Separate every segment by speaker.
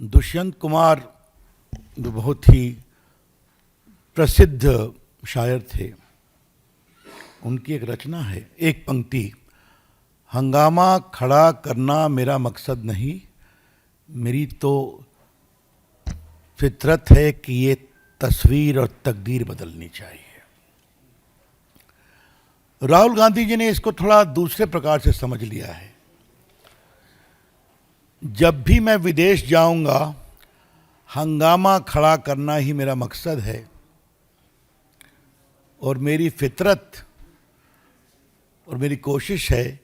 Speaker 1: दुष्यंत कुमार जो बहुत ही प्रसिद्ध शायर थे, उनकी एक रचना है, एक पंक्ति, हंगामा खड़ा करना मेरा मकसद नहीं, मेरी तो फितरत है कि ये तस्वीर और तकदीर बदलनी चाहिए। राहुल गांधी जी ने इसको थोड़ा दूसरे प्रकार से समझ लिया है। जब भी मैं विदेश जाऊंगा, हंगामा खड़ा करना ही मेरा मकसद है और मेरी फितरत और मेरी कोशिश है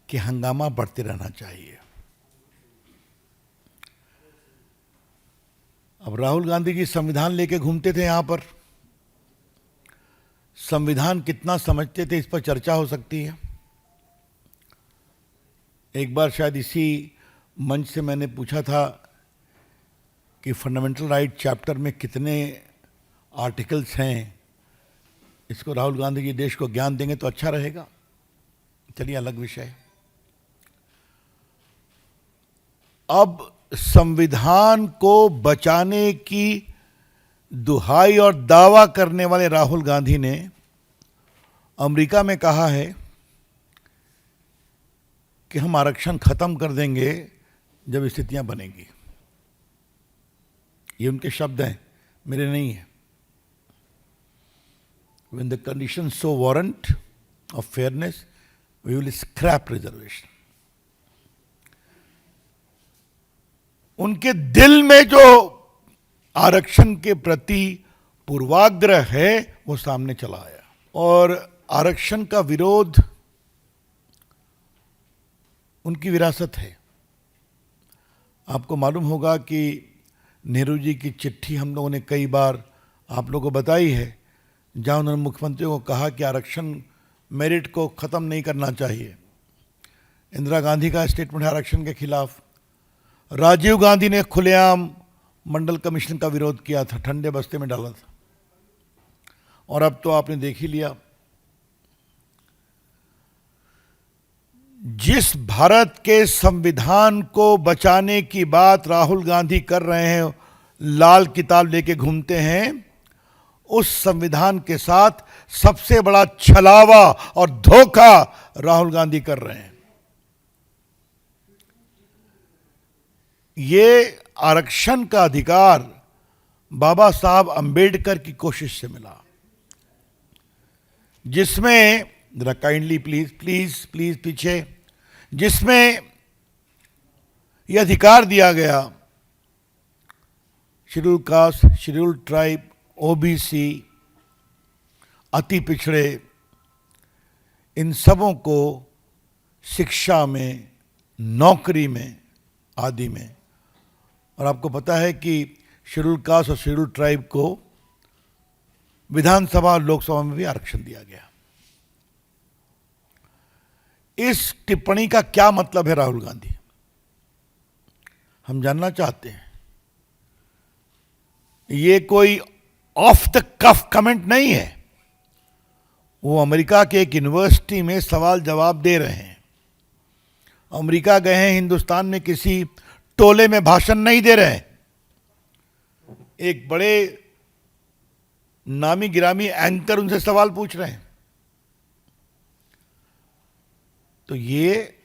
Speaker 1: कि हंगामा बढ़ते रहना चाहिए। अब राहुल गांधी जी संविधान लेके घूमते थे यहां पर। संविधान कितना समझते थे, इस पर चर्चा हो सकती है। एक बार शायद इसी मंच से मैंने पूछा था कि फंडामेंटल राइट चैप्टर में कितने आर्टिकल्स हैं, इसको राहुल गांधी जी देश को ज्ञान देंगे तो अच्छा रहेगा। चलिए, अलग विषय। अब संविधान को बचाने की दुहाई और दावा करने वाले राहुल गांधी ने अमेरिका में कहा है कि हम आरक्षण खत्म कर देंगे जब स्थितियां बनेंगी। ये उनके शब्द हैं, मेरे नहीं है। When the conditions so warrant of fairness, we will scrap reservation. उनके दिल में जो आरक्षण के प्रति पूर्वाग्रह है वो सामने चला आया और आरक्षण का विरोध उनकी विरासत है। आपको मालूम होगा कि नेहरू जी की चिट्ठी हम लोगों ने कई बार आप लोगों को बताई है, जहां उन्होंने मुख्यमंत्री को कहा कि आरक्षण मेरिट को ख़त्म नहीं करना चाहिए। इंदिरा गांधी का स्टेटमेंट है आरक्षण के खिलाफ। राजीव गांधी ने खुलेआम मंडल कमीशन का विरोध किया था, ठंडे बस्ते में डाला था। और अब तो आपने देख ही लिया, जिस भारत के संविधान को बचाने की बात राहुल गांधी कर रहे हैं, लाल किताब लेके घूमते हैं, उस संविधान के साथ सबसे बड़ा छलावा और धोखा राहुल गांधी कर रहे हैं। ये आरक्षण का अधिकार बाबा साहब अंबेडकर की कोशिश से मिला, जिसमें जरा काइंडली प्लीज प्लीज प्लीज पीछे, जिसमें यह अधिकार दिया गया schedule caste, schedule tribe, OBC, अति पिछड़े, इन सबों को शिक्षा में, नौकरी में आदि में। और आपको पता है कि शेड्यूल कास्ट और शेड्यूल ट्राइब को विधानसभा और लोकसभा में भी आरक्षण दिया गया। इस टिप्पणी का क्या मतलब है राहुल गांधी, हम जानना चाहते हैं। ये कोई ऑफ द कफ कमेंट नहीं है। वो अमेरिका के एक यूनिवर्सिटी में सवाल जवाब दे रहे हैं। अमेरिका गए हैं, हिंदुस्तान में किसी टोले में भाषण नहीं दे रहे हैं। एक बड़े नामी गिरामी एंकर उनसे सवाल पूछ रहे हैं। तो ये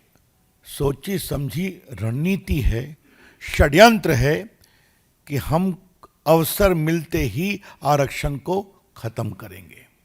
Speaker 1: सोची समझी रणनीति है, षड्यंत्र है कि हम अवसर मिलते ही आरक्षण को खत्म करेंगे।